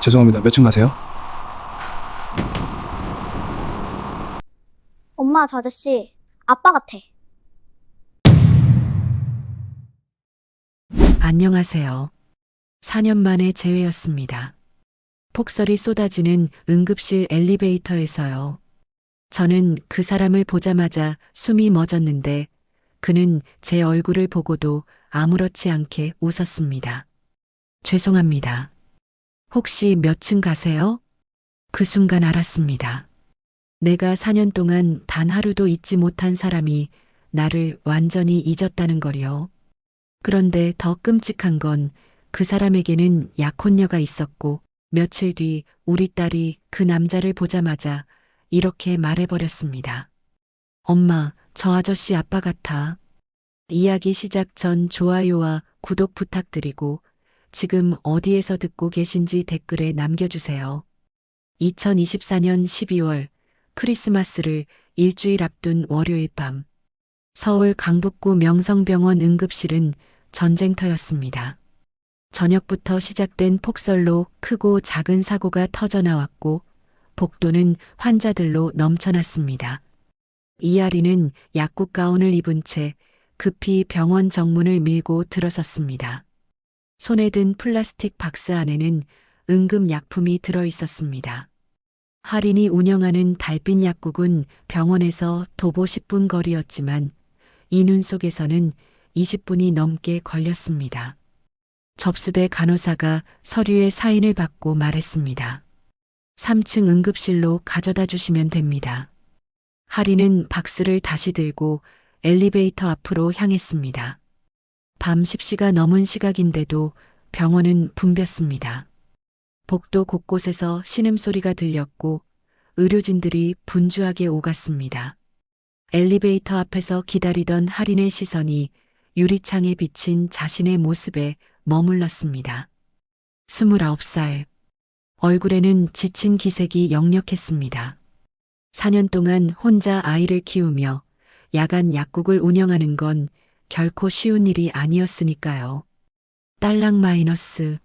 죄송합니다. 몇 층 가세요? 엄마, 저 아저씨 아빠 같아. 안녕하세요. 4년 만에 재회였습니다. 폭설이 쏟아지는 응급실 엘리베이터에서요. 저는 그 사람을 보자마자 숨이 멎었는데 그는 제 얼굴을 보고도 아무렇지 않게 웃었습니다. 죄송합니다. 혹시 몇 층 가세요? 그 순간 알았습니다. 내가 4년 동안 단 하루도 잊지 못한 사람이 나를 완전히 잊었다는 거요. 그런데 더 끔찍한 건 그 사람에게는 약혼녀가 있었고 며칠 뒤 우리 딸이 그 남자를 보자마자 이렇게 말해버렸습니다. 엄마, 저 아저씨 아빠 같아. 이야기 시작 전 좋아요와 구독 부탁드리고 지금 어디에서 듣고 계신지 댓글에 남겨주세요. 2024년 12월 크리스마스를 일주일 앞둔 월요일 밤 서울 강북구 명성병원 응급실은 전쟁터였습니다. 저녁부터 시작된 폭설로 크고 작은 사고가 터져 나왔고 복도는 환자들로 넘쳐났습니다. 이아리는 약국 가운을 입은 채 급히 병원 정문을 밀고 들어섰습니다. 손에 든 플라스틱 박스 안에는 응급 약품이 들어 있었습니다. 할인이 운영하는 달빛 약국은 병원에서 도보 10분 거리였지만 이 눈 속에서는 20분이 넘게 걸렸습니다. 접수대 간호사가 서류에 사인을 받고 말했습니다. 3층 응급실로 가져다 주시면 됩니다. 할인은 박스를 다시 들고 엘리베이터 앞으로 향했습니다. 밤 10시가 넘은 시각인데도 병원은 붐볐습니다. 복도 곳곳에서 신음소리가 들렸고 의료진들이 분주하게 오갔습니다. 엘리베이터 앞에서 기다리던 할인의 시선이 유리창에 비친 자신의 모습에 머물렀습니다. 29살. 얼굴에는 지친 기색이 역력했습니다. 4년 동안 혼자 아이를 키우며 야간 약국을 운영하는 건 결코 쉬운 일이 아니었으니까요. 딸랑 마이너스.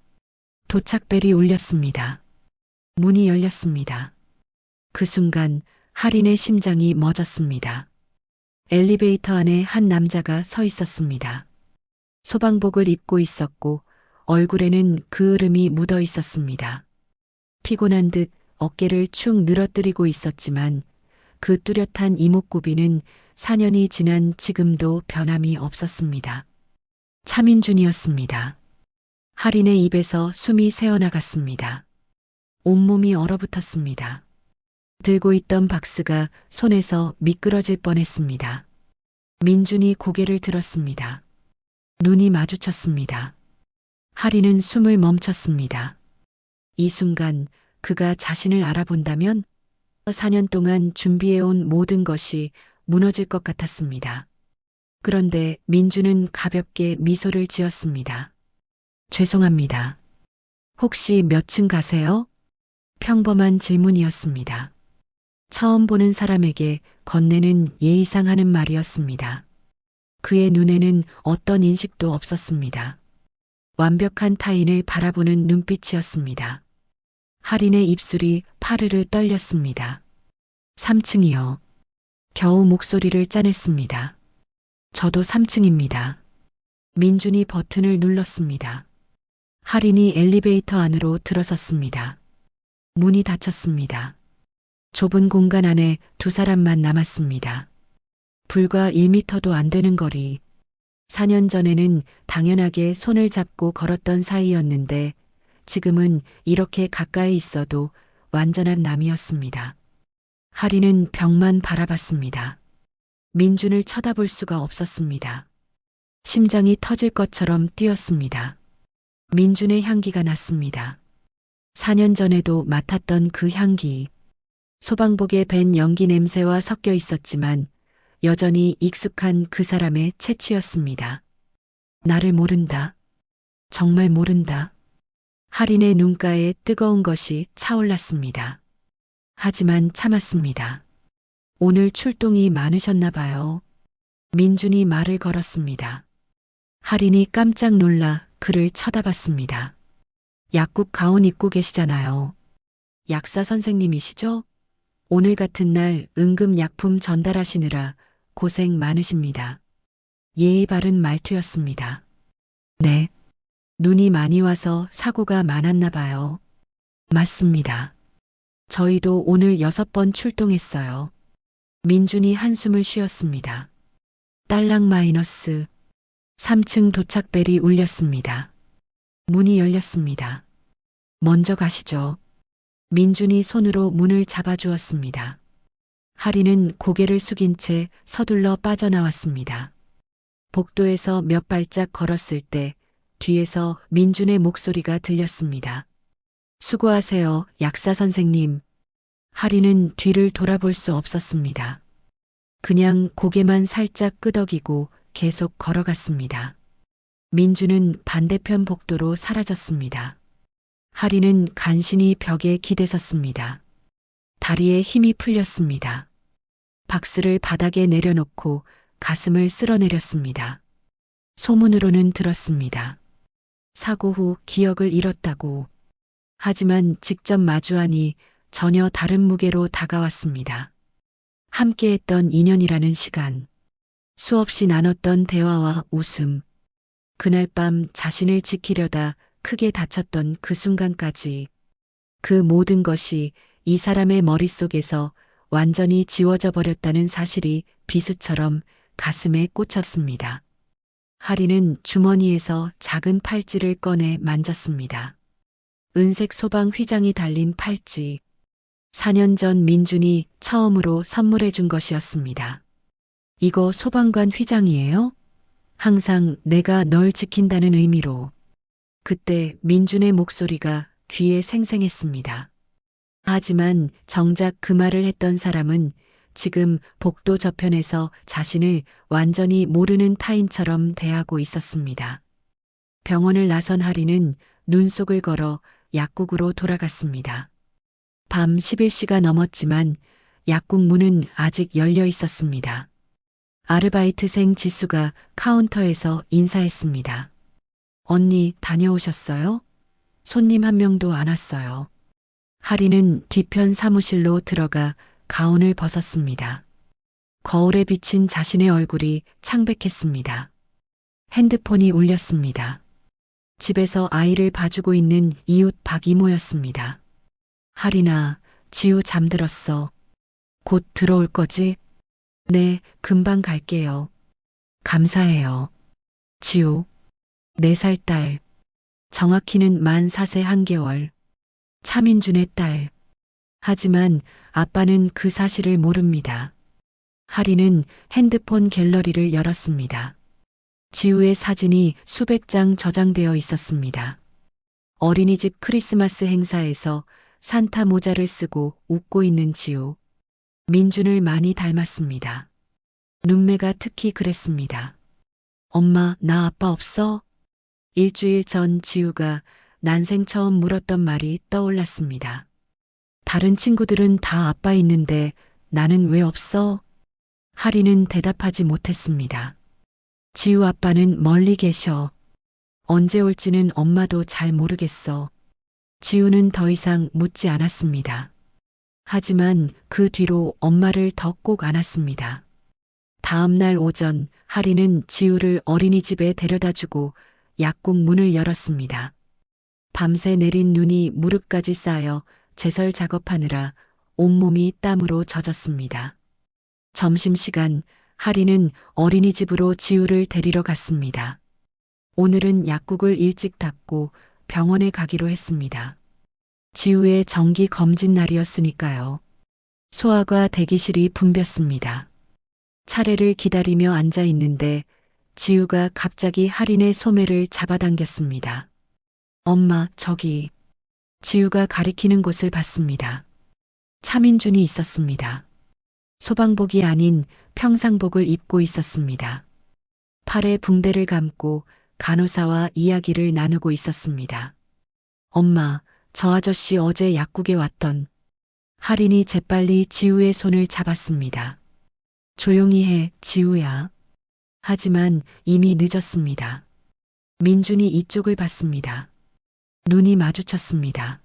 도착벨이 울렸습니다. 문이 열렸습니다. 그 순간 할인의 심장이 멎었습니다. 엘리베이터 안에 한 남자가 서 있었습니다. 소방복을 입고 있었고 얼굴에는 그을음이 묻어 있었습니다. 피곤한 듯 어깨를 축 늘어뜨리고 있었지만 그 뚜렷한 이목구비는 4년이 지난 지금도 변함이 없었습니다. 차민준이었습니다. 할인의 입에서 숨이 새어나갔습니다. 온몸이 얼어붙었습니다. 들고 있던 박스가 손에서 미끄러질 뻔했습니다. 민준이 고개를 들었습니다. 눈이 마주쳤습니다. 할인은 숨을 멈췄습니다. 이 순간 그가 자신을 알아본다면 4년 동안 준비해온 모든 것이 무너질 것 같았습니다. 그런데 민준은 가볍게 미소를 지었습니다. 죄송합니다. 혹시 몇 층 가세요? 평범한 질문이었습니다. 처음 보는 사람에게 건네는 예의상 하는 말이었습니다. 그의 눈에는 어떤 인식도 없었습니다. 완벽한 타인을 바라보는 눈빛이었습니다. 할인의 입술이 파르르 떨렸습니다. 3층이요. 겨우 목소리를 짜냈습니다. 저도 3층입니다. 민준이 버튼을 눌렀습니다. 할인이 엘리베이터 안으로 들어섰습니다. 문이 닫혔습니다. 좁은 공간 안에 두 사람만 남았습니다. 불과 1미터도 안 되는 거리. 4년 전에는 당연하게 손을 잡고 걸었던 사이였는데 지금은 이렇게 가까이 있어도 완전한 남이었습니다. 할인은 벽만 바라봤습니다. 민준을 쳐다볼 수가 없었습니다. 심장이 터질 것처럼 뛰었습니다. 민준의 향기가 났습니다. 4년 전에도 맡았던 그 향기. 소방복에 밴 연기 냄새와 섞여 있었지만 여전히 익숙한 그 사람의 채취였습니다. 나를 모른다. 정말 모른다. 할인의 눈가에 뜨거운 것이 차올랐습니다. 하지만 참았습니다. 오늘 출동이 많으셨나 봐요. 민준이 말을 걸었습니다. 할인이 깜짝 놀라 그를 쳐다봤습니다. 약국 가운 입고 계시잖아요. 약사 선생님이시죠? 오늘 같은 날 응급약품 전달하시느라 고생 많으십니다. 예의 바른 말투였습니다. 네. 눈이 많이 와서 사고가 많았나 봐요. 맞습니다. 저희도 오늘 6번 출동했어요. 민준이 한숨을 쉬었습니다. 딸랑 마이너스 3층 도착벨이 울렸습니다. 문이 열렸습니다. 먼저 가시죠. 민준이 손으로 문을 잡아주었습니다. 하리는 고개를 숙인 채 서둘러 빠져나왔습니다. 복도에서 몇 발짝 걸었을 때 뒤에서 민준의 목소리가 들렸습니다. 수고하세요, 약사 선생님. 하리는 뒤를 돌아볼 수 없었습니다. 그냥 고개만 살짝 끄덕이고 계속 걸어갔습니다. 민준은 반대편 복도로 사라졌습니다. 하리는 간신히 벽에 기대섰습니다. 다리에 힘이 풀렸습니다. 박스를 바닥에 내려놓고 가슴을 쓸어내렸습니다. 소문으로는 들었습니다. 사고 후 기억을 잃었다고. 하지만 직접 마주하니 전혀 다른 무게로 다가왔습니다. 함께했던 인연이라는 시간, 수없이 나눴던 대화와 웃음, 그날 밤 자신을 지키려다 크게 다쳤던 그 순간까지 그 모든 것이 이 사람의 머릿속에서 완전히 지워져 버렸다는 사실이 비수처럼 가슴에 꽂혔습니다. 하리는 주머니에서 작은 팔찌를 꺼내 만졌습니다. 은색 소방 휘장이 달린 팔찌. 4년 전 민준이 처음으로 선물해 준 것이었습니다. 이거 소방관 휘장이에요? 항상 내가 널 지킨다는 의미로. 그때 민준의 목소리가 귀에 생생했습니다. 하지만 정작 그 말을 했던 사람은 지금 복도 저편에서 자신을 완전히 모르는 타인처럼 대하고 있었습니다. 병원을 나선 하리는 눈속을 걸어 약국으로 돌아갔습니다. 밤 11시가 넘었지만 약국 문은 아직 열려 있었습니다. 아르바이트생 지수가 카운터에서 인사했습니다. 언니 다녀오셨어요? 손님 한 명도 안 왔어요. 하리는 뒤편 사무실로 들어가 가운을 벗었습니다. 거울에 비친 자신의 얼굴이 창백했습니다. 핸드폰이 울렸습니다. 집에서 아이를 봐주고 있는 이웃 박 이모였습니다. 하리나, 지우 잠들었어. 곧 들어올 거지? 네, 금방 갈게요. 감사해요. 지우, 4살 딸. 정확히는 만 4세 1개월. 차민준의 딸. 하지만 아빠는 그 사실을 모릅니다. 하리는 핸드폰 갤러리를 열었습니다. 지우의 사진이 수백 장 저장되어 있었습니다. 어린이집 크리스마스 행사에서 산타 모자를 쓰고 웃고 있는 지우. 민준을 많이 닮았습니다. 눈매가 특히 그랬습니다. 엄마, 나 아빠 없어? 일주일 전 지우가 난생 처음 물었던 말이 떠올랐습니다. 다른 친구들은 다 아빠 있는데 나는 왜 없어? 하리는 대답하지 못했습니다. 지우 아빠는 멀리 계셔. 언제 올지는 엄마도 잘 모르겠어. 지우는 더 이상 묻지 않았습니다. 하지만 그 뒤로 엄마를 더 꼭 안았습니다. 다음 날 오전 하리는 지우를 어린이집에 데려다주고 약국 문을 열었습니다. 밤새 내린 눈이 무릎까지 쌓여 제설 작업하느라 온몸이 땀으로 젖었습니다. 점심시간 하리는 어린이집으로 지우를 데리러 갔습니다. 오늘은 약국을 일찍 닫고 병원에 가기로 했습니다. 지우의 정기 검진 날이었으니까요. 소아과 대기실이 붐볐습니다. 차례를 기다리며 앉아 있는데 지우가 갑자기 하린의 소매를 잡아당겼습니다. 엄마, 저기. 지우가 가리키는 곳을 봤습니다. 차민준이 있었습니다. 소방복이 아닌 평상복을 입고 있었습니다. 팔에 붕대를 감고 간호사와 이야기를 나누고 있었습니다. 엄마, 저 아저씨 어제 약국에 왔던. 하린이 재빨리 지우의 손을 잡았습니다. 조용히 해, 지우야. 하지만 이미 늦었습니다. 민준이 이쪽을 봤습니다. 눈이 마주쳤습니다.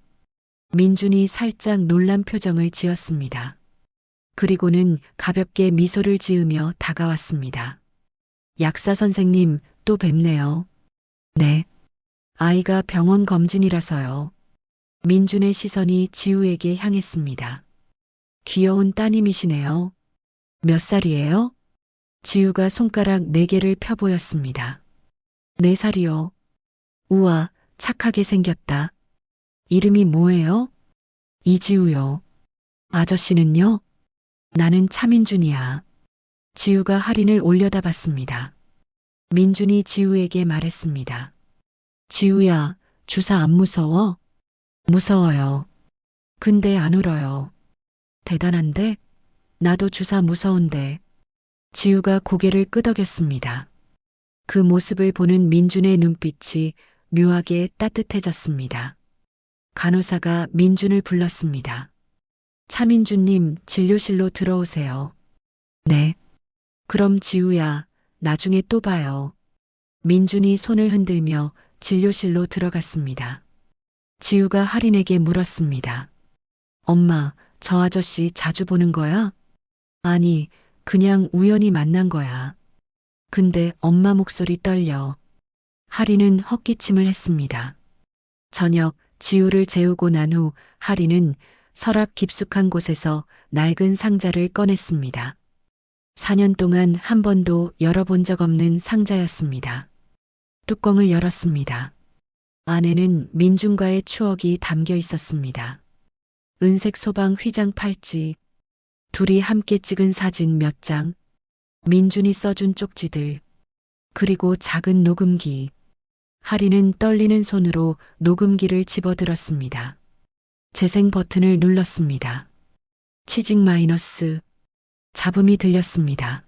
민준이 살짝 놀란 표정을 지었습니다. 그리고는 가볍게 미소를 지으며 다가왔습니다. 약사 선생님, 또 뵙네요. 네. 아이가 병원 검진이라서요. 민준의 시선이 지우에게 향했습니다. 귀여운 따님이시네요. 몇 살이에요? 지우가 손가락 4개를 펴보였습니다. 4살이요. 우와, 착하게 생겼다. 이름이 뭐예요? 이지우요. 아저씨는요? 나는 차민준이야. 지우가 할인을 올려다봤습니다. 민준이 지우에게 말했습니다. 지우야, 주사 안 무서워? 무서워요. 근데 안 울어요. 대단한데? 나도 주사 무서운데. 지우가 고개를 끄덕였습니다. 그 모습을 보는 민준의 눈빛이 묘하게 따뜻해졌습니다. 간호사가 민준을 불렀습니다. 차민준님, 진료실로 들어오세요. 네. 그럼 지우야, 나중에 또 봐요. 민준이 손을 흔들며 진료실로 들어갔습니다. 지우가 할인에게 물었습니다. 엄마, 저 아저씨 자주 보는 거야? 아니, 그냥 우연히 만난 거야. 근데 엄마 목소리 떨려. 할인은 헛기침을 했습니다. 저녁 지우를 재우고 난 후 할인은 서랍 깊숙한 곳에서 낡은 상자를 꺼냈습니다. 4년 동안 한 번도 열어본 적 없는 상자였습니다. 뚜껑을 열었습니다. 안에는 민준과의 추억이 담겨 있었습니다. 은색 소방 휘장 팔찌, 둘이 함께 찍은 사진 몇 장, 민준이 써준 쪽지들, 그리고 작은 녹음기. 할인은 떨리는 손으로 녹음기를 집어들었습니다. 재생 버튼을 눌렀습니다. 치직 마이너스. 잡음이 들렸습니다.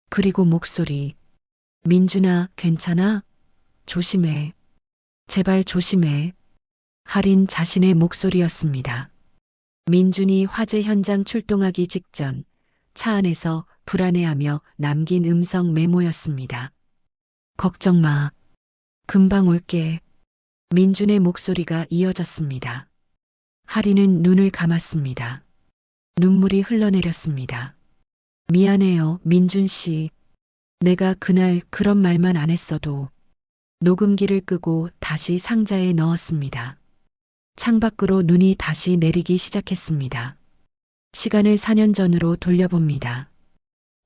그리고 목소리. 민준아, 괜찮아? 조심해. 제발 조심해. 할인 자신의 목소리였습니다. 민준이 화재 현장 출동하기 직전 차 안에서 불안해하며 남긴 음성 메모였습니다. 걱정 마. 금방 올게. 민준의 목소리가 이어졌습니다. 할인은 눈을 감았습니다. 눈물이 흘러내렸습니다. 미안해요, 민준 씨. 내가 그날 그런 말만 안 했어도. 녹음기를 끄고 다시 상자에 넣었습니다. 창밖으로 눈이 다시 내리기 시작했습니다. 시간을 4년 전으로 돌려봅니다.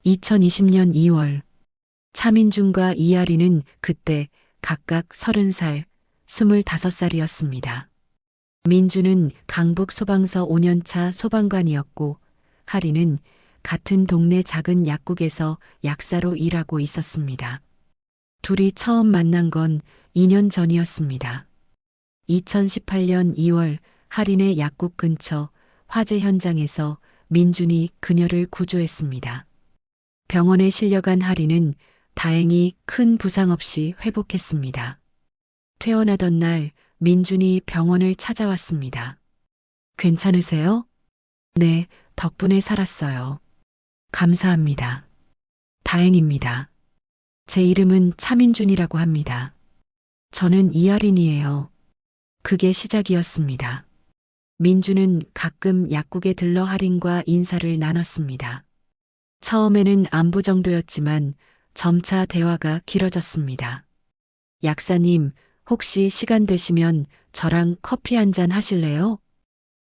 2020년 2월. 차민준과 이아리는 그때 각각 30살, 25살이었습니다. 민준은 강북 소방서 5년차 소방관이었고, 하리는 같은 동네 작은 약국에서 약사로 일하고 있었습니다. 둘이 처음 만난 건 2년 전이었습니다. 2018년 2월 하린의 약국 근처 화재 현장에서 민준이 그녀를 구조했습니다. 병원에 실려간 하린은 다행히 큰 부상 없이 회복했습니다. 퇴원하던 날 민준이 병원을 찾아왔습니다. 괜찮으세요? 네, 덕분에 살았어요. 감사합니다. 다행입니다. 제 이름은 차민준이라고 합니다. 저는 이아린이에요. 그게 시작이었습니다. 민준은 가끔 약국에 들러 할인과 인사를 나눴습니다. 처음에는 안부 정도였지만 점차 대화가 길어졌습니다. 약사님, 혹시 시간 되시면 저랑 커피 한 잔 하실래요?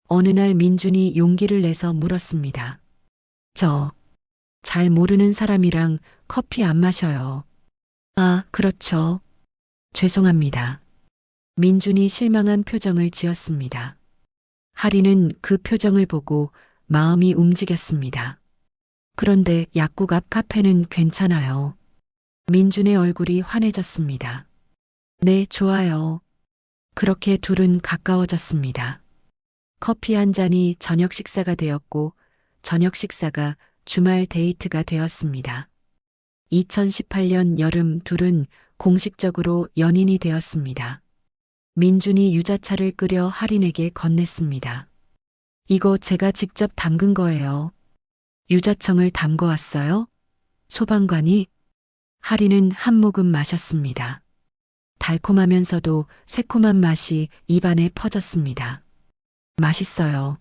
어느 날 민준이 용기를 내서 물었습니다. 잘 모르는 사람이랑 커피 안 마셔요. 아, 그렇죠. 죄송합니다. 민준이 실망한 표정을 지었습니다. 하리는 그 표정을 보고 마음이 움직였습니다. 그런데 약국 앞 카페는 괜찮아요. 민준의 얼굴이 환해졌습니다. 네, 좋아요. 그렇게 둘은 가까워졌습니다. 커피 한 잔이 저녁 식사가 되었고, 저녁 식사가 주말 데이트가 되었습니다. 2018년 여름 둘은 공식적으로 연인이 되었습니다. 민준이 유자차를 끓여 할인에게 건넸습니다. 이거 제가 직접 담근 거예요. 유자청을 담궈 왔어요? 소방관이? 할인은 한 모금 마셨습니다. 달콤하면서도 새콤한 맛이 입안에 퍼졌습니다. 맛있어요.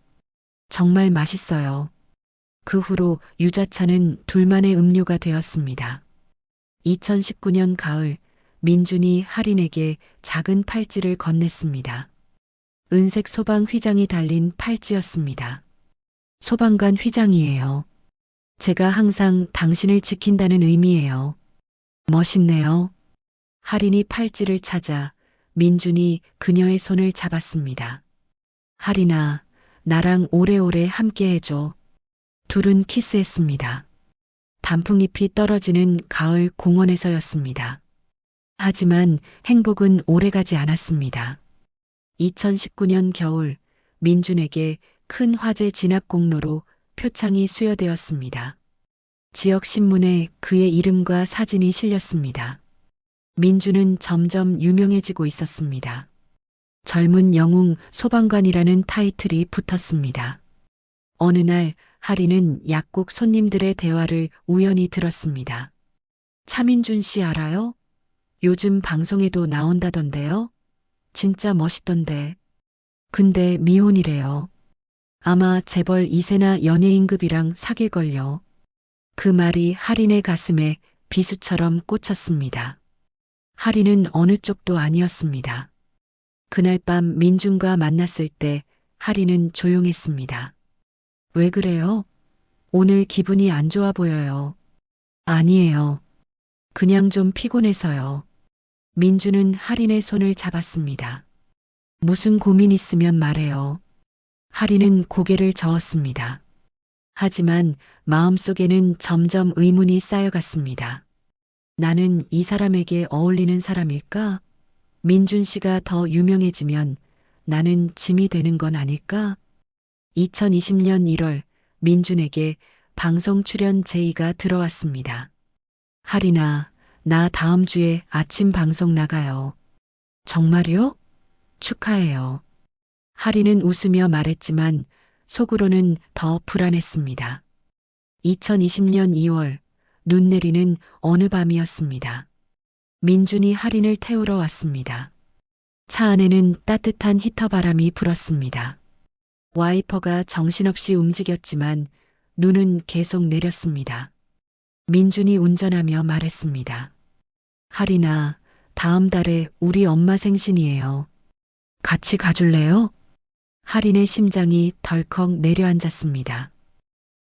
정말 맛있어요. 그 후로 유자차는 둘만의 음료가 되었습니다. 2019년 가을, 민준이 할인에게 작은 팔찌를 건넸습니다. 은색 소방 휘장이 달린 팔찌였습니다. 소방관 휘장이에요. 제가 항상 당신을 지킨다는 의미예요. 멋있네요. 할인이 팔찌를 찾아 민준이 그녀의 손을 잡았습니다. 할인아, 나랑 오래오래 함께 해줘. 둘은 키스했습니다. 단풍잎이 떨어지는 가을 공원에서였습니다. 하지만 행복은 오래가지 않았습니다. 2019년 겨울, 민준에게 큰 화재 진압 공로로 표창이 수여되었습니다. 지역 신문에 그의 이름과 사진이 실렸습니다. 민준은 점점 유명해지고 있었습니다. 젊은 영웅 소방관이라는 타이틀이 붙었습니다. 어느 날 할인은 약국 손님들의 대화를 우연히 들었습니다. 차민준 씨 알아요? 요즘 방송에도 나온다던데요? 진짜 멋있던데. 근데 미혼이래요. 아마 재벌 2세나 연예인급이랑 사귈걸요. 그 말이 할인의 가슴에 비수처럼 꽂혔습니다. 할인은 어느 쪽도 아니었습니다. 그날 밤 민준과 만났을 때 할인은 조용했습니다. 왜 그래요? 오늘 기분이 안 좋아 보여요. 아니에요. 그냥 좀 피곤해서요. 민준은 할인의 손을 잡았습니다. 무슨 고민 있으면 말해요. 할인은 고개를 저었습니다. 하지만 마음속에는 점점 의문이 쌓여갔습니다. 나는 이 사람에게 어울리는 사람일까? 민준 씨가 더 유명해지면 나는 짐이 되는 건 아닐까? 2020년 1월 민준에게 방송 출연 제의가 들어왔습니다. 할인아, 나 다음 주에 아침 방송 나가요. 정말요? 축하해요. 할인은 웃으며 말했지만 속으로는 더 불안했습니다. 2020년 2월 눈 내리는 어느 밤이었습니다. 민준이 할인을 태우러 왔습니다. 차 안에는 따뜻한 히터 바람이 불었습니다. 와이퍼가 정신없이 움직였지만 눈은 계속 내렸습니다. 민준이 운전하며 말했습니다. 할인아, 다음 달에 우리 엄마 생신이에요. 같이 가줄래요? 할인의 심장이 덜컥 내려앉았습니다.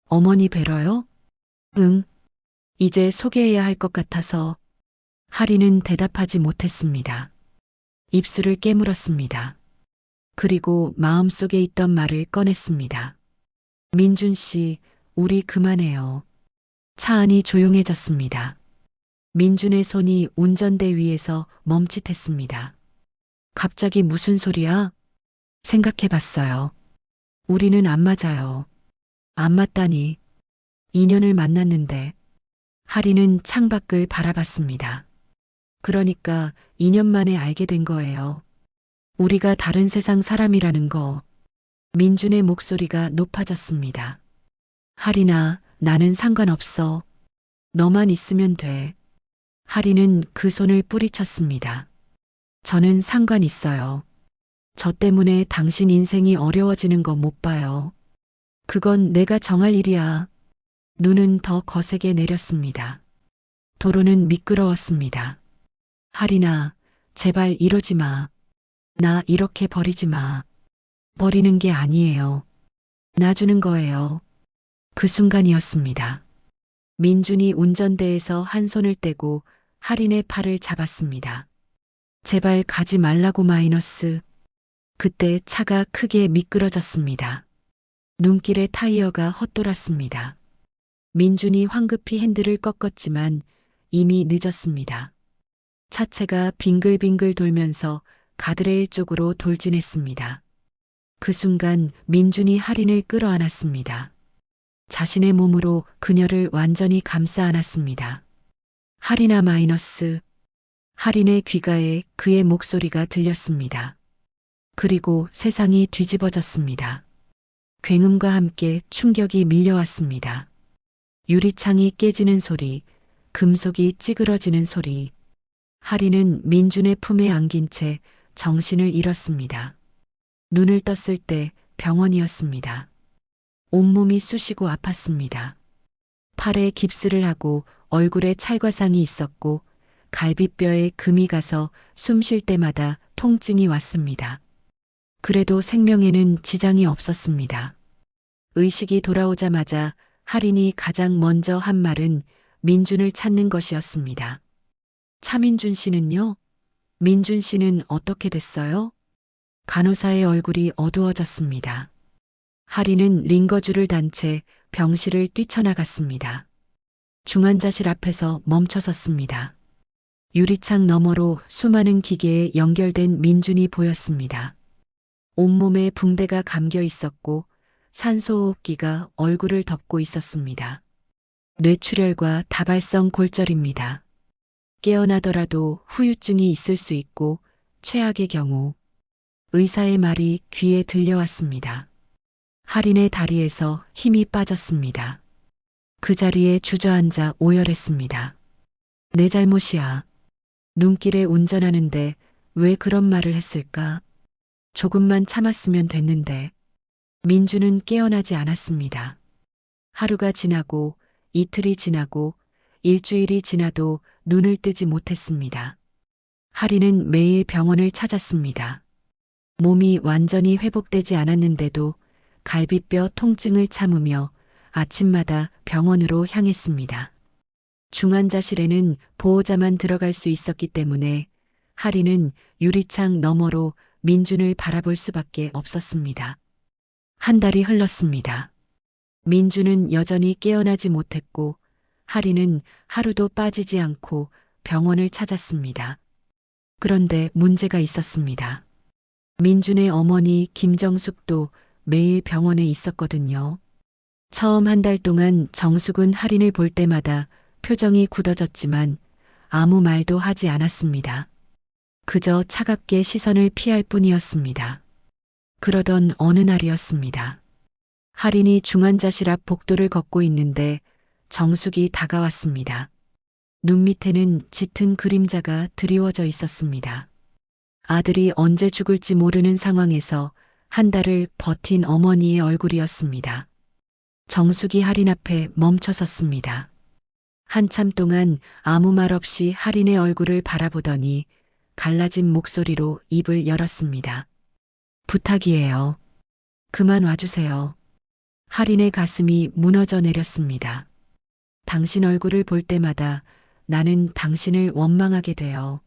어머니 뵈러요? 응. 이제 소개해야 할 것 같아서 할인은 대답하지 못했습니다. 입술을 깨물었습니다. 그리고 마음속에 있던 말을 꺼냈습니다. 민준 씨, 우리 그만해요. 차 안이 조용해졌습니다. 민준의 손이 운전대 위에서 멈칫했습니다. 갑자기 무슨 소리야? 생각해 봤어요. 우리는 안 맞아요. 안 맞다니. 2년을 만났는데. 할인은 창밖을 바라봤습니다. 그러니까 2년 만에 알게 된 거예요. 우리가 다른 세상 사람이라는 거. 민준의 목소리가 높아졌습니다. 할인아, 나는 상관없어. 너만 있으면 돼. 할인은 그 손을 뿌리쳤습니다. 저는 상관 있어요. 저 때문에 당신 인생이 어려워지는 거 못 봐요. 그건 내가 정할 일이야. 눈은 더 거세게 내렸습니다. 도로는 미끄러웠습니다. 할인아, 제발 이러지 마. 나 이렇게 버리지 마. 버리는 게 아니에요. 놔주는 거예요. 그 순간이었습니다. 민준이 운전대에서 한 손을 떼고 할인의 팔을 잡았습니다. 제발 가지 말라고 마이너스. 그때 차가 크게 미끄러졌습니다. 눈길의 타이어가 헛돌았습니다. 민준이 황급히 핸들을 꺾었지만 이미 늦었습니다. 차체가 빙글빙글 돌면서 가드레일 쪽으로 돌진했습니다. 그 순간 민준이 할인을 끌어안았습니다. 자신의 몸으로 그녀를 완전히 감싸 안았습니다. 할인아 마이너스. 할인의 귀가에 그의 목소리가 들렸습니다. 그리고 세상이 뒤집어졌습니다. 굉음과 함께 충격이 밀려왔습니다. 유리창이 깨지는 소리, 금속이 찌그러지는 소리. 하리는 민준의 품에 안긴 채 정신을 잃었습니다. 눈을 떴을 때 병원이었습니다. 온몸이 쑤시고 아팠습니다. 팔에 깁스를 하고 얼굴에 찰과상이 있었고 갈비뼈에 금이 가서 숨 쉴 때마다 통증이 왔습니다. 그래도 생명에는 지장이 없었습니다. 의식이 돌아오자마자 할인이 가장 먼저 한 말은 민준을 찾는 것이었습니다. 차민준 씨는요? 민준 씨는 어떻게 됐어요? 간호사의 얼굴이 어두워졌습니다. 할인은 링거줄을 단 채 병실을 뛰쳐나갔습니다. 중환자실 앞에서 멈춰섰습니다. 유리창 너머로 수많은 기계에 연결된 민준이 보였습니다. 온몸에 붕대가 감겨 있었고 산소호흡기가 얼굴을 덮고 있었습니다. 뇌출혈과 다발성 골절입니다. 깨어나더라도 후유증이 있을 수 있고 최악의 경우 의사의 말이 귀에 들려왔습니다. 할인의 다리에서 힘이 빠졌습니다. 그 자리에 주저앉아 오열했습니다. 내 잘못이야. 눈길에 운전하는데 왜 그런 말을 했을까? 조금만 참았으면 됐는데. 민주는 깨어나지 않았습니다. 하루가 지나고 이틀이 지나고 일주일이 지나도 눈을 뜨지 못했습니다. 할인은 매일 병원을 찾았습니다. 몸이 완전히 회복되지 않았는데도 갈비뼈 통증을 참으며 아침마다 병원으로 향했습니다. 중환자실에는 보호자만 들어갈 수 있었기 때문에 할인은 유리창 너머로 민준을 바라볼 수밖에 없었습니다. 한 달이 흘렀습니다. 민준은 여전히 깨어나지 못했고 할인은 하루도 빠지지 않고 병원을 찾았습니다. 그런데 문제가 있었습니다. 민준의 어머니 김정숙도 매일 병원에 있었거든요. 처음 한 달 동안 정숙은 할인을 볼 때마다 표정이 굳어졌지만 아무 말도 하지 않았습니다. 그저 차갑게 시선을 피할 뿐이었습니다. 그러던 어느 날이었습니다. 할인이 중환자실 앞 복도를 걷고 있는데 정숙이 다가왔습니다. 눈 밑에는 짙은 그림자가 드리워져 있었습니다. 아들이 언제 죽을지 모르는 상황에서 한 달을 버틴 어머니의 얼굴이었습니다. 정숙이 할인 앞에 멈춰섰습니다. 한참 동안 아무 말 없이 할인의 얼굴을 바라보더니 갈라진 목소리로 입을 열었습니다. 부탁이에요. 그만 와주세요. 할인의 가슴이 무너져 내렸습니다. 당신 얼굴을 볼 때마다 나는 당신을 원망하게 돼요.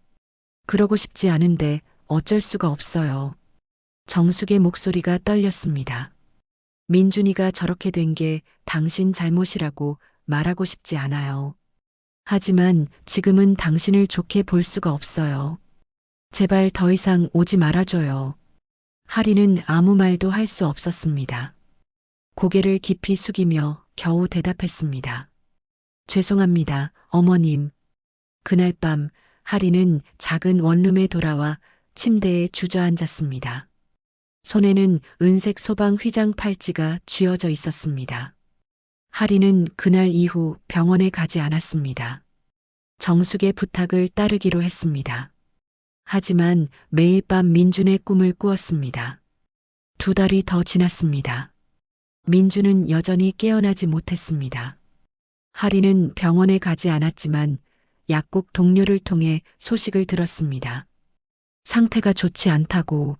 그러고 싶지 않은데 어쩔 수가 없어요. 정숙의 목소리가 떨렸습니다. 민준이가 저렇게 된 게 당신 잘못이라고 말하고 싶지 않아요. 하지만 지금은 당신을 좋게 볼 수가 없어요. 제발 더 이상 오지 말아줘요. 할인은 아무 말도 할 수 없었습니다. 고개를 깊이 숙이며 겨우 대답했습니다. 죄송합니다, 어머님. 그날 밤 할인은 작은 원룸에 돌아와 침대에 주저앉았습니다. 손에는 은색 소방 휘장 팔찌가 쥐어져 있었습니다. 할인은 그날 이후 병원에 가지 않았습니다. 정숙의 부탁을 따르기로 했습니다. 하지만 매일 밤 민준의 꿈을 꾸었습니다. 2달이 더 지났습니다. 민준은 여전히 깨어나지 못했습니다. 할인은 병원에 가지 않았지만 약국 동료를 통해 소식을 들었습니다. 상태가 좋지 않다고.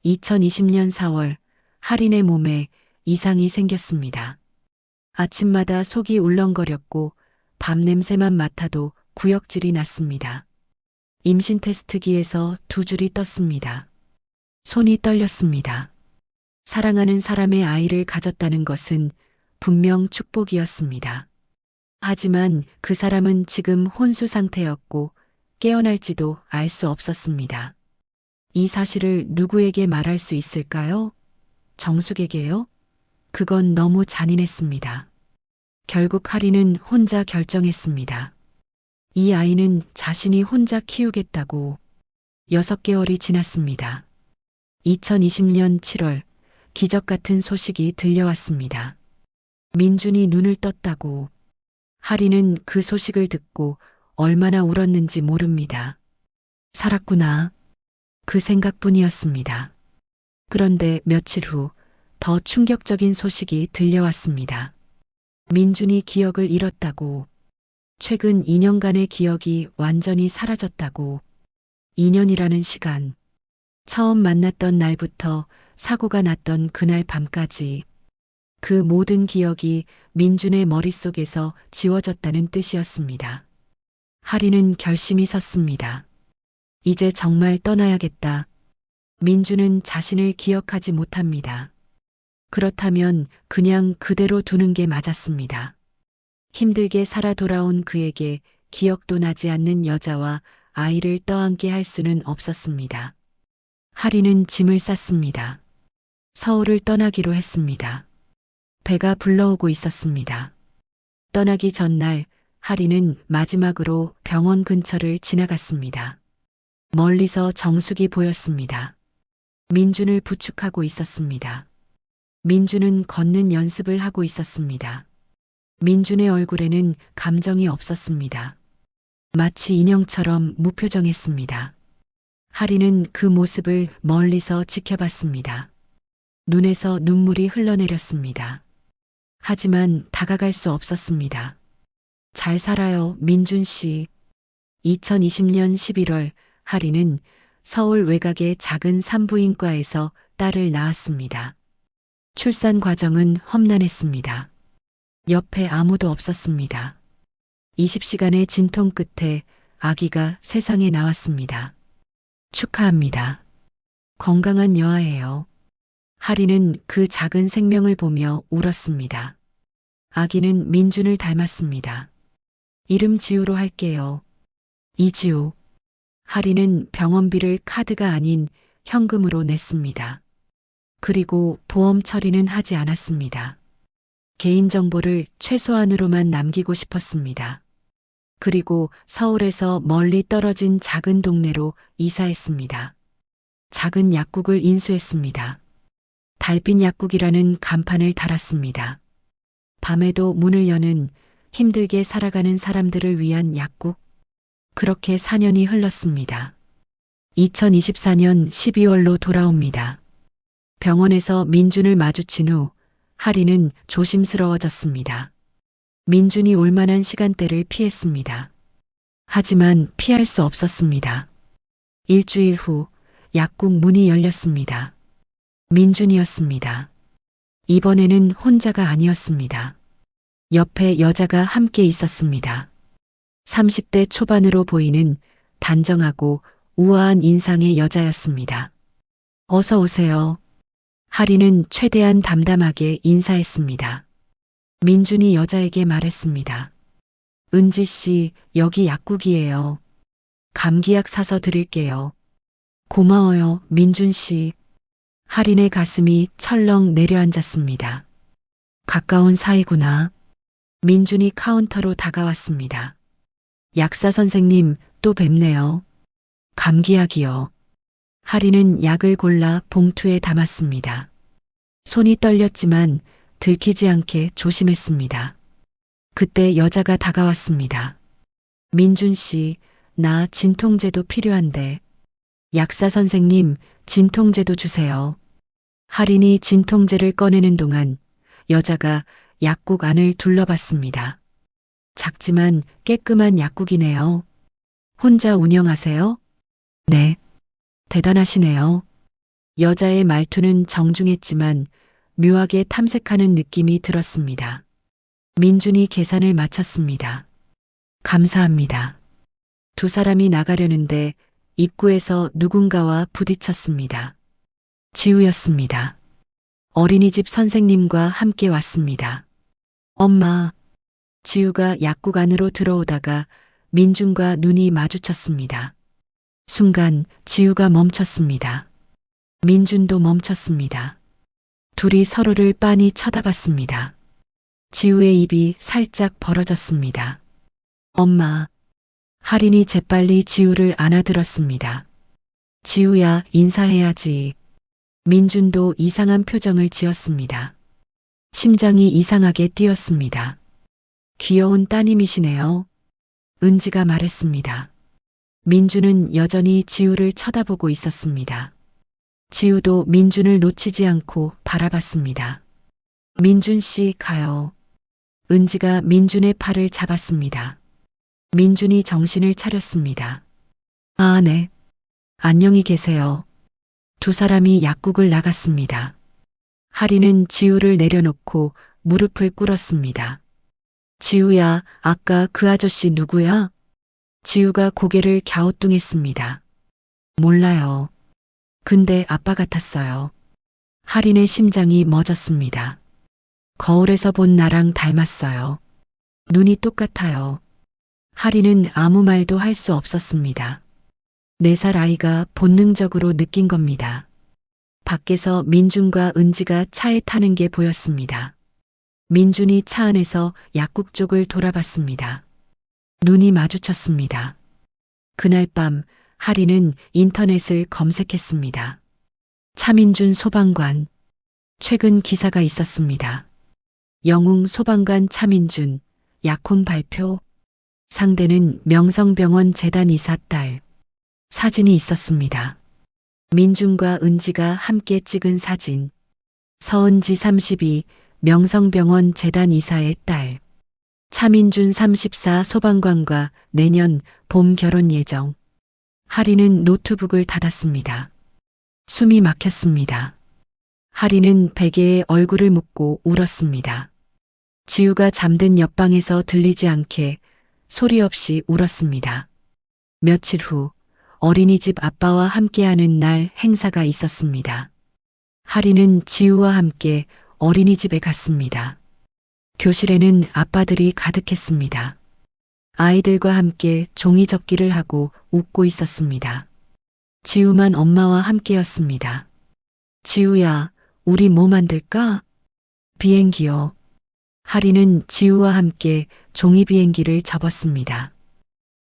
2020년 4월 할인의 몸에 이상이 생겼습니다. 아침마다 속이 울렁거렸고 밤 냄새만 맡아도 구역질이 났습니다. 임신 테스트기에서 2줄이 떴습니다. 손이 떨렸습니다. 사랑하는 사람의 아이를 가졌다는 것은 분명 축복이었습니다. 하지만 그 사람은 지금 혼수 상태였고 깨어날지도 알 수 없었습니다. 이 사실을 누구에게 말할 수 있을까요? 정숙에게요? 그건 너무 잔인했습니다. 결국 할인은 혼자 결정했습니다. 이 아이는 자신이 혼자 키우겠다고. 6개월이 지났습니다. 2020년 7월 기적 같은 소식이 들려왔습니다. 민준이 눈을 떴다고. 할인은 그 소식을 듣고 얼마나 울었는지 모릅니다. 살았구나. 그 생각뿐이었습니다. 그런데 며칠 후 더 충격적인 소식이 들려왔습니다. 민준이 기억을 잃었다고, 최근 2년간의 기억이 완전히 사라졌다고. 2년이라는 시간, 처음 만났던 날부터 사고가 났던 그날 밤까지 그 모든 기억이 민준의 머릿속에서 지워졌다는 뜻이었습니다. 하리는 결심이 섰습니다. 이제 정말 떠나야겠다. 민준은 자신을 기억하지 못합니다. 그렇다면 그냥 그대로 두는 게 맞았습니다. 힘들게 살아 돌아온 그에게 기억도 나지 않는 여자와 아이를 떠안게 할 수는 없었습니다. 하리는 짐을 쌌습니다. 서울을 떠나기로 했습니다. 배가 불러오고 있었습니다. 떠나기 전날 하리는 마지막으로 병원 근처를 지나갔습니다. 멀리서 정숙이 보였습니다. 민준을 부축하고 있었습니다. 민준은 걷는 연습을 하고 있었습니다. 민준의 얼굴에는 감정이 없었습니다. 마치 인형처럼 무표정했습니다. 하리는 그 모습을 멀리서 지켜봤습니다. 눈에서 눈물이 흘러내렸습니다. 하지만 다가갈 수 없었습니다. 잘 살아요, 민준 씨. 2020년 11월 하리는 서울 외곽의 작은 산부인과에서 딸을 낳았습니다. 출산 과정은 험난했습니다. 옆에 아무도 없었습니다. 20시간의 진통 끝에 아기가 세상에 나왔습니다. 축하합니다. 건강한 여아예요. 하리는 그 작은 생명을 보며 울었습니다. 아기는 민준을 닮았습니다. 이름 지우로 할게요. 이지우. 하리는 병원비를 카드가 아닌 현금으로 냈습니다. 그리고 보험 처리는 하지 않았습니다. 개인정보를 최소한으로만 남기고 싶었습니다. 그리고 서울에서 멀리 떨어진 작은 동네로 이사했습니다. 작은 약국을 인수했습니다. 달빛 약국이라는 간판을 달았습니다. 밤에도 문을 여는 힘들게 살아가는 사람들을 위한 약국. 그렇게 4년이 흘렀습니다. 2024년 12월로 돌아옵니다. 병원에서 민준을 마주친 후 하리는 조심스러워졌습니다. 민준이 올 만한 시간대를 피했습니다. 하지만 피할 수 없었습니다. 일주일 후 약국 문이 열렸습니다. 민준이었습니다. 이번에는 혼자가 아니었습니다. 옆에 여자가 함께 있었습니다. 30대 초반으로 보이는 단정하고 우아한 인상의 여자였습니다. 어서 오세요. 하리는 최대한 담담하게 인사했습니다. 민준이 여자에게 말했습니다. 은지 씨, 여기 약국이에요. 감기약 사서 드릴게요. 고마워요, 민준 씨. 하린의 가슴이 철렁 내려앉았습니다. 가까운 사이구나. 민준이 카운터로 다가왔습니다. 약사 선생님, 또 뵙네요. 감기약이요. 하리는 약을 골라 봉투에 담았습니다. 손이 떨렸지만 들키지 않게 조심했습니다. 그때 여자가 다가왔습니다. 민준 씨, 나 진통제도 필요한데. 약사 선생님, 진통제도 주세요. 하린이 진통제를 꺼내는 동안 여자가 약국 안을 둘러봤습니다. 작지만 깨끗한 약국이네요. 혼자 운영하세요? 네. 대단하시네요. 여자의 말투는 정중했지만 묘하게 탐색하는 느낌이 들었습니다. 민준이 계산을 마쳤습니다. 감사합니다. 두 사람이 나가려는데 입구에서 누군가와 부딪혔습니다. 지우였습니다. 어린이집 선생님과 함께 왔습니다. 엄마. 지우가 약국 안으로 들어오다가 민준과 눈이 마주쳤습니다. 순간 지우가 멈췄습니다. 민준도 멈췄습니다. 둘이 서로를 빤히 쳐다봤습니다. 지우의 입이 살짝 벌어졌습니다. 엄마. 하린이 재빨리 지우를 안아들었습니다. 지우야, 인사해야지. 민준도 이상한 표정을 지었습니다. 심장이 이상하게 뛰었습니다. 귀여운 따님이시네요. 은지가 말했습니다. 민주는 여전히 지우를 쳐다보고 있었습니다. 지우도 민준을 놓치지 않고 바라봤습니다. 민준 씨 가요. 은지가 민준의 팔을 잡았습니다. 민준이 정신을 차렸습니다. 아, 네. 안녕히 계세요. 두 사람이 약국을 나갔습니다. 하리는 지우를 내려놓고 무릎을 꿇었습니다. 지우야, 아까 그 아저씨 누구야? 지우가 고개를 갸우뚱했습니다. 몰라요. 근데 아빠 같았어요. 하린의 심장이 멎었습니다. 거울에서 본 나랑 닮았어요. 눈이 똑같아요. 하린은 아무 말도 할 수 없었습니다. 4살 아이가 본능적으로 느낀 겁니다. 밖에서 민준과 은지가 차에 타는 게 보였습니다. 민준이 차 안에서 약국 쪽을 돌아봤습니다. 눈이 마주쳤습니다. 그날 밤 하리는 인터넷을 검색했습니다. 차민준 소방관. 최근 기사가 있었습니다. 영웅 소방관 차민준, 약혼 발표. 상대는 명성병원 재단 이사 딸. 사진이 있었습니다. 민준과 은지가 함께 찍은 사진. 서은지 32, 명성병원 재단 이사의 딸. 차민준 34 소방관과 내년 봄 결혼 예정. 하리는 노트북을 닫았습니다. 숨이 막혔습니다. 하리는 베개에 얼굴을 묻고 울었습니다. 지우가 잠든 옆방에서 들리지 않게 소리 없이 울었습니다. 며칠 후 어린이집 아빠와 함께하는 날 행사가 있었습니다. 하리는 지우와 함께 어린이집에 갔습니다. 교실에는 아빠들이 가득했습니다. 아이들과 함께 종이접기를 하고 웃고 있었습니다. 지우만 엄마와 함께였습니다. 지우야, 우리 뭐 만들까? 비행기요. 하리는 지우와 함께 종이 비행기를 접었습니다.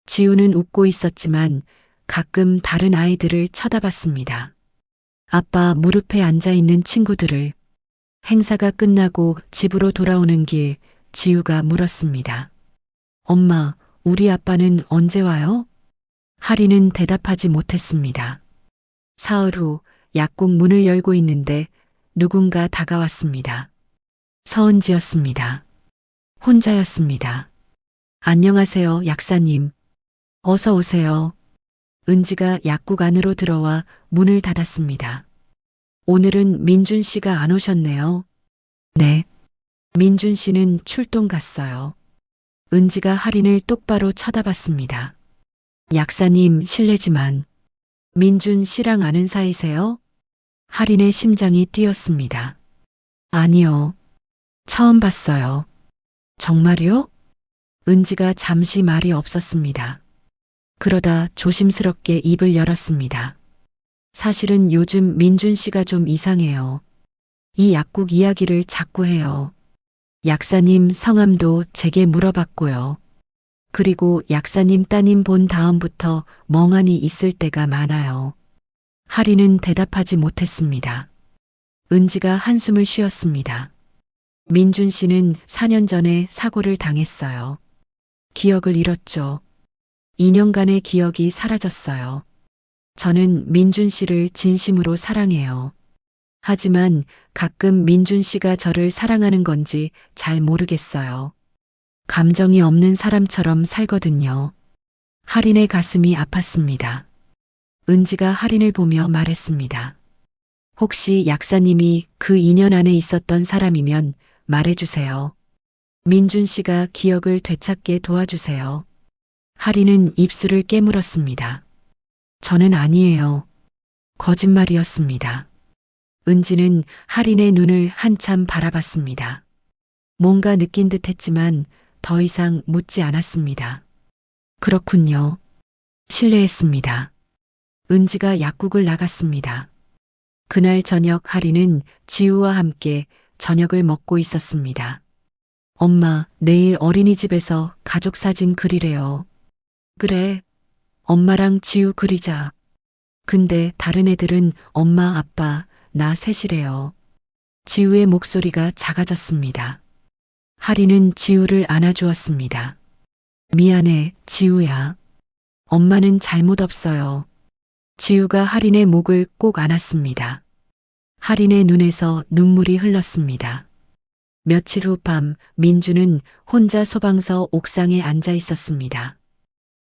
지우는 웃고 있었지만 가끔 다른 아이들을 쳐다봤습니다. 아빠 무릎에 앉아 있는 친구들을. 행사가 끝나고 집으로 돌아오는 길 지우가 물었습니다. 엄마, 우리 아빠는 언제 와요? 하리는 대답하지 못했습니다. 사흘 후 약국 문을 열고 있는데 누군가 다가왔습니다. 서은지였습니다. 혼자였습니다. 안녕하세요, 약사님. 어서 오세요. 은지가 약국 안으로 들어와 문을 닫았습니다. 오늘은 민준 씨가 안 오셨네요. 네. 민준 씨는 출동 갔어요. 은지가 하린을 똑바로 쳐다봤습니다. 약사님 실례지만 민준 씨랑 아는 사이세요? 하린의 심장이 뛰었습니다. 아니요. 처음 봤어요. 정말요? 은지가 잠시 말이 없었습니다. 그러다 조심스럽게 입을 열었습니다. 사실은 요즘 민준 씨가 좀 이상해요. 이 약국 이야기를 자꾸 해요. 약사님 성함도 제게 물어봤고요. 그리고 약사님 따님 본 다음부터 멍하니 있을 때가 많아요. 하리는 대답하지 못했습니다. 은지가 한숨을 쉬었습니다. 민준 씨는 4년 전에 사고를 당했어요. 기억을 잃었죠. 2년간의 기억이 사라졌어요. 저는 민준 씨를 진심으로 사랑해요. 하지만 가끔 민준 씨가 저를 사랑하는 건지 잘 모르겠어요. 감정이 없는 사람처럼 살거든요. 하린의 가슴이 아팠습니다. 은지가 하린을 보며 말했습니다. 혹시 약사님이 그 2년 안에 있었던 사람이면 말해주세요. 민준 씨가 기억을 되찾게 도와주세요. 하린은 입술을 깨물었습니다. 저는 아니에요. 거짓말이었습니다. 은지는 하린의 눈을 한참 바라봤습니다. 뭔가 느낀 듯 했지만 더 이상 묻지 않았습니다. 그렇군요. 실례했습니다. 은지가 약국을 나갔습니다. 그날 저녁 하린은 지우와 함께 저녁을 먹고 있었습니다. 엄마, 내일 어린이집에서 가족 사진 그리래요. 그래. 엄마랑 지우 그리자. 근데 다른 애들은 엄마, 아빠, 나 셋이래요. 지우의 목소리가 작아졌습니다. 하리는 지우를 안아주었습니다. 미안해, 지우야. 엄마는 잘못 없어요. 지우가 할인의 목을 꼭 안았습니다. 할인의 눈에서 눈물이 흘렀습니다. 며칠 후 밤 민주는 혼자 소방서 옥상에 앉아 있었습니다.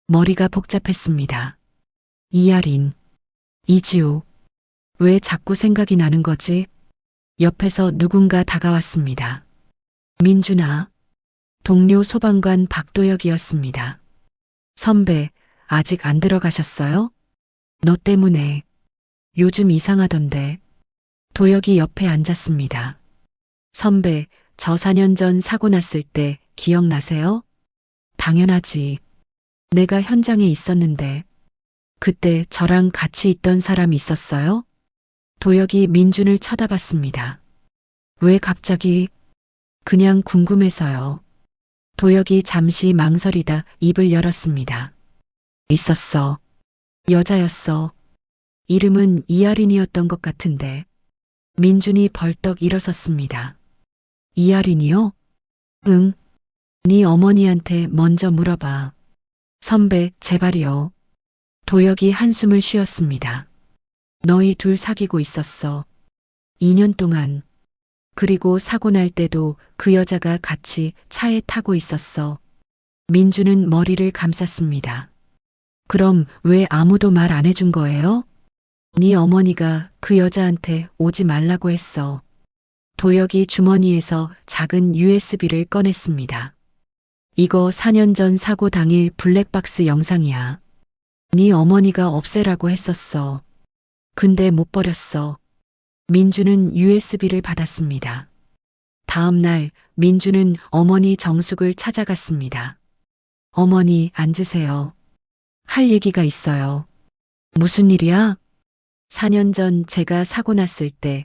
머리가 복잡했습니다. 이할인, 이지우, 왜 자꾸 생각이 나는 거지? 옆에서 누군가 다가왔습니다. 민준아, 동료 소방관 박도혁이었습니다. 선배, 아직 안 들어가셨어요? 너 때문에. 요즘 이상하던데. 도혁이 옆에 앉았습니다. 선배, 저 4년 전 사고 났을 때 기억나세요? 당연하지. 내가 현장에 있었는데. 그때 저랑 같이 있던 사람 있었어요? 도혁이 민준을 쳐다봤습니다. 왜 갑자기? 그냥 궁금해서요. 도혁이 잠시 망설이다 입을 열었습니다. 있었어. 여자였어. 이름은 이하린이었던 것 같은데. 민준이 벌떡 일어섰습니다. 이하린이요? 응. 네 어머니한테 먼저 물어봐. 선배, 제발이요. 도혁이 한숨을 쉬었습니다. 너희 둘 사귀고 있었어. 2년 동안. 그리고 사고 날 때도 그 여자가 같이 차에 타고 있었어. 민주는 머리를 감쌌습니다. 그럼 왜 아무도 말 안 해준 거예요? 네 어머니가 그 여자한테 오지 말라고 했어. 도혁이 주머니에서 작은 USB를 꺼냈습니다. 이거 4년 전 사고 당일 블랙박스 영상이야. 네 어머니가 없애라고 했었어. 근데 못 버렸어. 민주는 USB를 받았습니다. 다음 날 민주는 어머니 정숙을 찾아갔습니다. 어머니, 앉으세요. 할 얘기가 있어요. 무슨 일이야? 4년 전 제가 사고 났을 때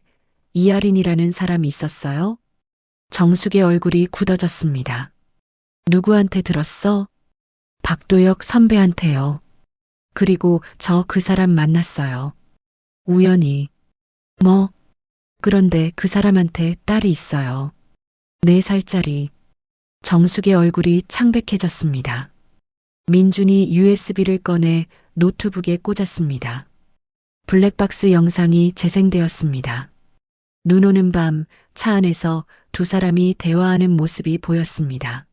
이하린이라는 사람이 있었어요? 정숙의 얼굴이 굳어졌습니다. 누구한테 들었어? 박도혁 선배한테요. 그리고 저 그 사람 만났어요. 우연히. 뭐? 그런데 그 사람한테 딸이 있어요. 4살짜리. 정숙의 얼굴이 창백해졌습니다. 민준이 USB를 꺼내 노트북에 꽂았습니다. 블랙박스 영상이 재생되었습니다. 눈 오는 밤 차 안에서 두 사람이 대화하는 모습이 보였습니다.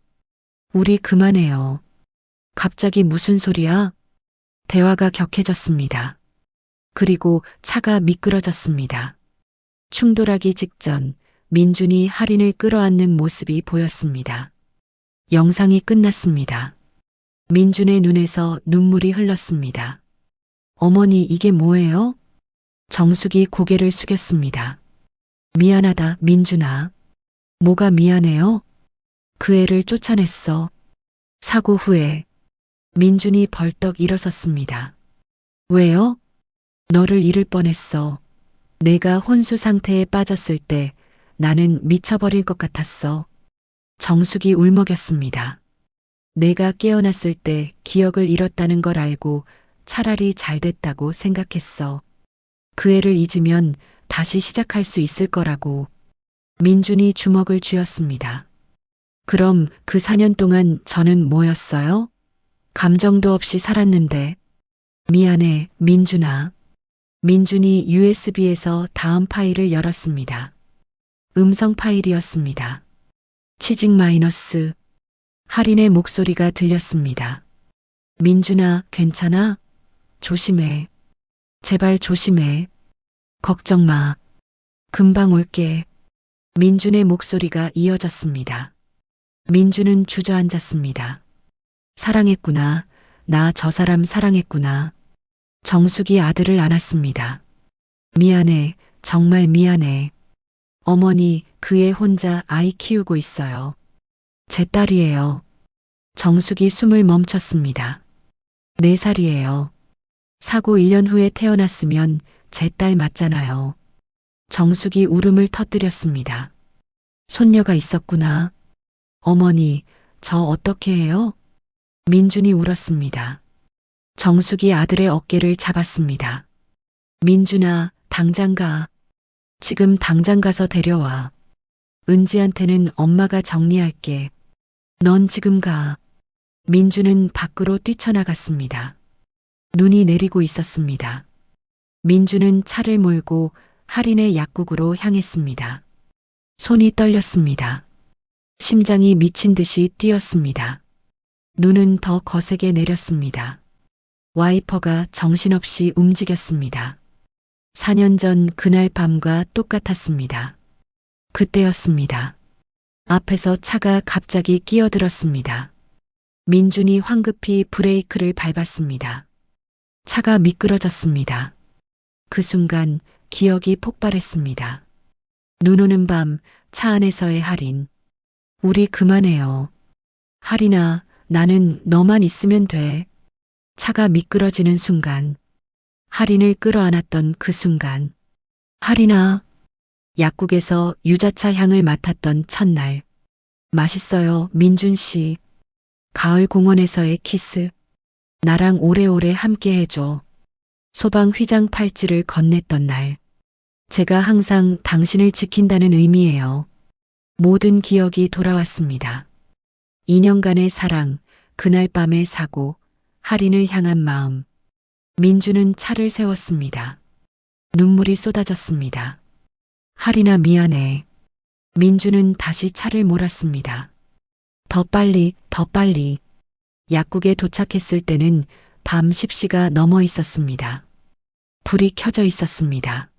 우리 그만해요. 갑자기 무슨 소리야? 대화가 격해졌습니다. 그리고 차가 미끄러졌습니다. 충돌하기 직전 민준이 할인을 끌어안는 모습이 보였습니다. 영상이 끝났습니다. 민준의 눈에서 눈물이 흘렀습니다. 어머니, 이게 뭐예요? 정숙이 고개를 숙였습니다. 미안하다, 민준아. 뭐가 미안해요? 그 애를 쫓아냈어. 사고 후에. 민준이 벌떡 일어섰습니다. 왜요? 너를 잃을 뻔했어. 내가 혼수 상태에 빠졌을 때 나는 미쳐버릴 것 같았어. 정숙이 울먹였습니다. 내가 깨어났을 때 기억을 잃었다는 걸 알고 차라리 잘 됐다고 생각했어. 그 애를 잊으면 다시 시작할 수 있을 거라고. 민준이 주먹을 쥐었습니다. 그럼 그 4년 동안 저는 뭐였어요? 감정도 없이 살았는데. 미안해, 민준아. 민준이 USB에서 다음 파일을 열었습니다. 음성 파일이었습니다. 치직 마이너스. 할인의 목소리가 들렸습니다. 민준아, 괜찮아? 조심해. 제발 조심해. 걱정 마. 금방 올게. 민준의 목소리가 이어졌습니다. 민준은 주저앉았습니다. 사랑했구나. 나 저 사람 사랑했구나. 정숙이 아들을 안았습니다. 미안해. 정말 미안해. 어머니, 그 애 혼자 아이 키우고 있어요. 제 딸이에요. 정숙이 숨을 멈췄습니다. 4살이에요. 사고 1년 후에 태어났으면 제 딸 맞잖아요. 정숙이 울음을 터뜨렸습니다. 손녀가 있었구나. 어머니, 저 어떻게 해요? 민준이 울었습니다. 정숙이 아들의 어깨를 잡았습니다. 민준아, 당장 가. 지금 당장 가서 데려와. 은지한테는 엄마가 정리할게. 넌 지금 가. 민주는 밖으로 뛰쳐나갔습니다. 눈이 내리고 있었습니다. 민주는 차를 몰고 할인의 약국으로 향했습니다. 손이 떨렸습니다. 심장이 미친 듯이 뛰었습니다. 눈은 더 거세게 내렸습니다. 와이퍼가 정신없이 움직였습니다. 4년 전 그날 밤과 똑같았습니다. 그때였습니다. 앞에서 차가 갑자기 끼어들었습니다. 민준이 황급히 브레이크를 밟았습니다. 차가 미끄러졌습니다. 그 순간 기억이 폭발했습니다. 눈 오는 밤 차 안에서의 할인. 우리 그만해요. 할인아, 나는 너만 있으면 돼. 차가 미끄러지는 순간. 할인을 끌어안았던 그 순간. 할인아. 약국에서 유자차 향을 맡았던 첫날. 맛있어요, 민준 씨. 가을 공원에서의 키스. 나랑 오래오래 함께 해줘. 소방 휘장 팔찌를 건넸던 날. 제가 항상 당신을 지킨다는 의미예요. 모든 기억이 돌아왔습니다. 2년간의 사랑, 그날 밤의 사고, 할인을 향한 마음. 민주는 차를 세웠습니다. 눈물이 쏟아졌습니다. 할인아 미안해. 민주는 다시 차를 몰았습니다. 더 빨리, 더 빨리. 약국에 도착했을 때는 밤 10시가 넘어 있었습니다. 불이 켜져 있었습니다.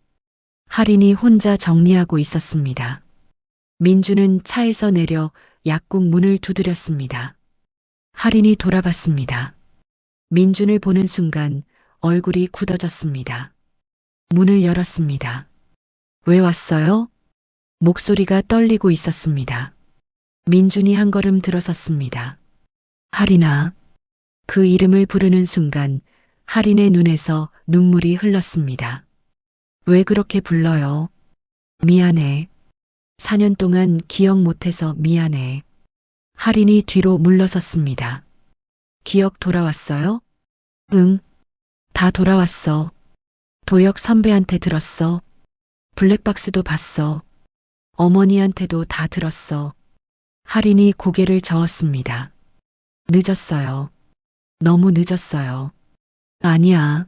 할인이 혼자 정리하고 있었습니다. 민주는 차에서 내려 약국 문을 두드렸습니다. 할인이 돌아봤습니다. 민준을 보는 순간 얼굴이 굳어졌습니다. 문을 열었습니다. 왜 왔어요? 목소리가 떨리고 있었습니다. 민준이 한 걸음 들어섰습니다. 할인아. 그 이름을 부르는 순간 할인의 눈에서 눈물이 흘렀습니다. 왜 그렇게 불러요? 미안해. 4년 동안 기억 못해서 미안해. 할인이 뒤로 물러섰습니다. 기억 돌아왔어요? 응. 다 돌아왔어. 도혁 선배한테 들었어. 블랙박스도 봤어. 어머니한테도 다 들었어. 할인이 고개를 저었습니다. 늦었어요. 너무 늦었어요. 아니야.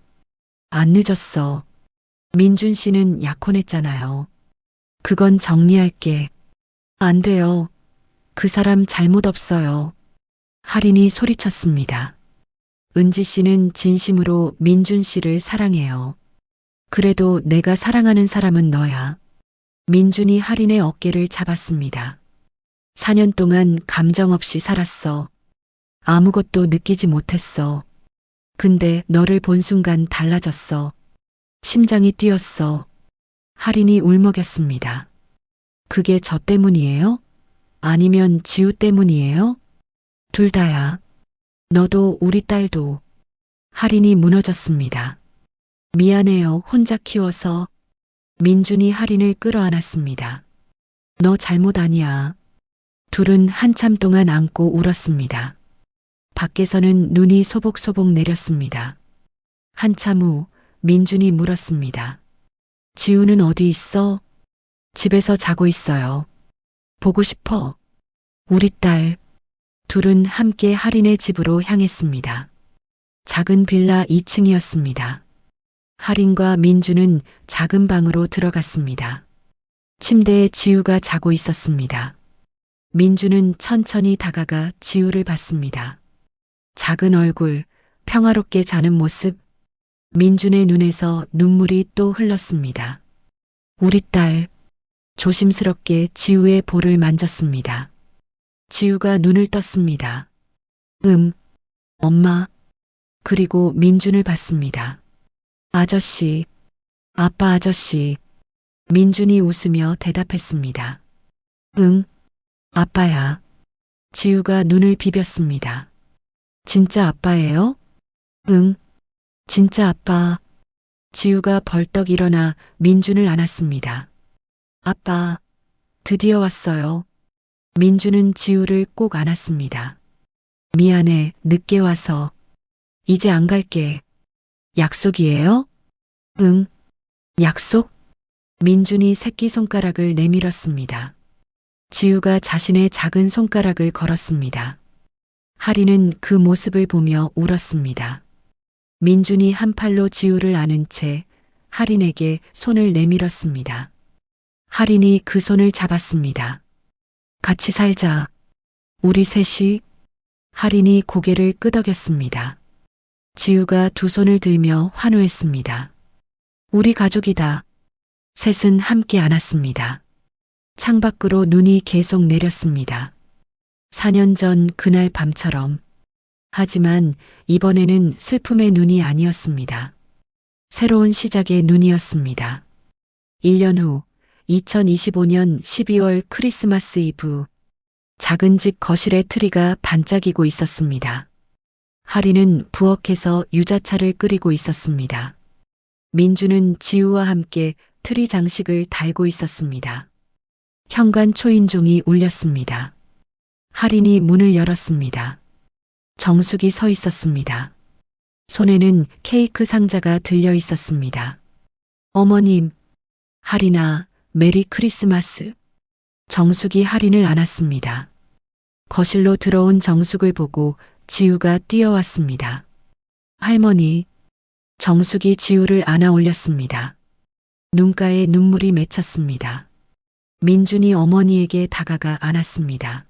안 늦었어. 민준 씨는 약혼했잖아요. 그건 정리할게. 안 돼요. 그 사람 잘못 없어요. 할인이 소리쳤습니다. 은지 씨는 진심으로 민준 씨를 사랑해요. 그래도 내가 사랑하는 사람은 너야. 민준이 할인의 어깨를 잡았습니다. 4년 동안 감정 없이 살았어. 아무것도 느끼지 못했어. 근데 너를 본 순간 달라졌어. 심장이 뛰었어. 할인이 울먹였습니다. 그게 저 때문이에요? 아니면 지우 때문이에요? 둘 다야. 너도 우리 딸도. 할인이 무너졌습니다. 미안해요. 혼자 키워서. 민준이 할인을 끌어안았습니다. 너 잘못 아니야. 둘은 한참 동안 안고 울었습니다. 밖에서는 눈이 소복소복 내렸습니다. 한참 후 민준이 물었습니다. 지우는 어디 있어? 집에서 자고 있어요. 보고 싶어. 우리 딸. 둘은 함께 할인의 집으로 향했습니다. 작은 빌라 2층이었습니다. 할인과 민주는 작은 방으로 들어갔습니다. 침대에 지우가 자고 있었습니다. 민주는 천천히 다가가 지우를 봤습니다. 작은 얼굴, 평화롭게 자는 모습. 민준의 눈에서 눈물이 또 흘렀습니다. 우리 딸. 조심스럽게 지우의 볼을 만졌습니다. 지우가 눈을 떴습니다. 엄마. 그리고 민준을 봤습니다. 아저씨. 아빠 아저씨. 민준이 웃으며 대답했습니다. 응. 아빠야. 지우가 눈을 비볐습니다. 진짜 아빠예요? 응. 진짜 아빠. 지우가 벌떡 일어나 민준을 안았습니다. 아빠, 드디어 왔어요. 민준은 지우를 꼭 안았습니다. 미안해, 늦게 와서. 이제 안 갈게. 약속이에요? 응. 약속? 민준이 새끼손가락을 내밀었습니다. 지우가 자신의 작은 손가락을 걸었습니다. 하리는 그 모습을 보며 울었습니다. 민준이 한 팔로 지우를 안은 채 하린에게 손을 내밀었습니다. 하린이 그 손을 잡았습니다. 같이 살자. 우리 셋이. 하린이 고개를 끄덕였습니다. 지우가 두 손을 들며 환호했습니다. 우리 가족이다. 셋은 함께 안았습니다. 창밖으로 눈이 계속 내렸습니다. 4년 전 그날 밤처럼. 하지만 이번에는 슬픔의 눈이 아니었습니다. 새로운 시작의 눈이었습니다. 1년 후 2025년 12월 크리스마스 이브. 작은 집 거실에 트리가 반짝이고 있었습니다. 하리는 부엌에서 유자차를 끓이고 있었습니다. 민주는 지우와 함께 트리 장식을 달고 있었습니다. 현관 초인종이 울렸습니다. 하린이 문을 열었습니다. 정숙이 서 있었습니다. 손에는 케이크 상자가 들려 있었습니다. 어머님, 하린아, 메리 크리스마스. 정숙이 하린을 안았습니다. 거실로 들어온 정숙을 보고 지우가 뛰어왔습니다. 할머니. 정숙이 지우를 안아 올렸습니다. 눈가에 눈물이 맺혔습니다. 민준이 어머니에게 다가가 안았습니다.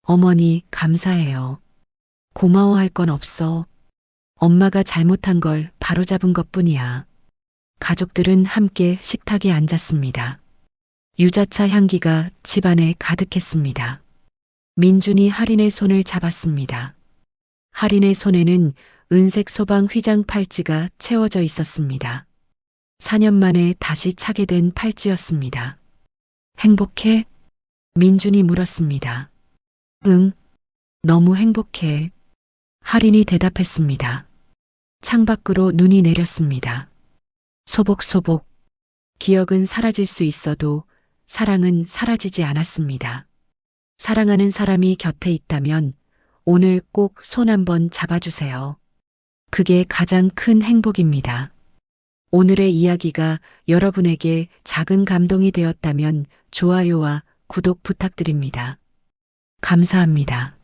어머니, 감사해요. 고마워할 건 없어. 엄마가 잘못한 걸 바로잡은 것뿐이야. 가족들은 함께 식탁에 앉았습니다. 유자차 향기가 집안에 가득했습니다. 민준이 하린의 손을 잡았습니다. 하린의 손에는 은색 소방 휘장 팔찌가 채워져 있었습니다. 4년 만에 다시 차게 된 팔찌였습니다. 행복해? 민준이 물었습니다. 응, 너무 행복해. 하린이 대답했습니다. 창밖으로 눈이 내렸습니다. 소복소복. 기억은 사라질 수 있어도 사랑은 사라지지 않았습니다. 사랑하는 사람이 곁에 있다면 오늘 꼭 손 한번 잡아주세요. 그게 가장 큰 행복입니다. 오늘의 이야기가 여러분에게 작은 감동이 되었다면 좋아요와 구독 부탁드립니다. 감사합니다.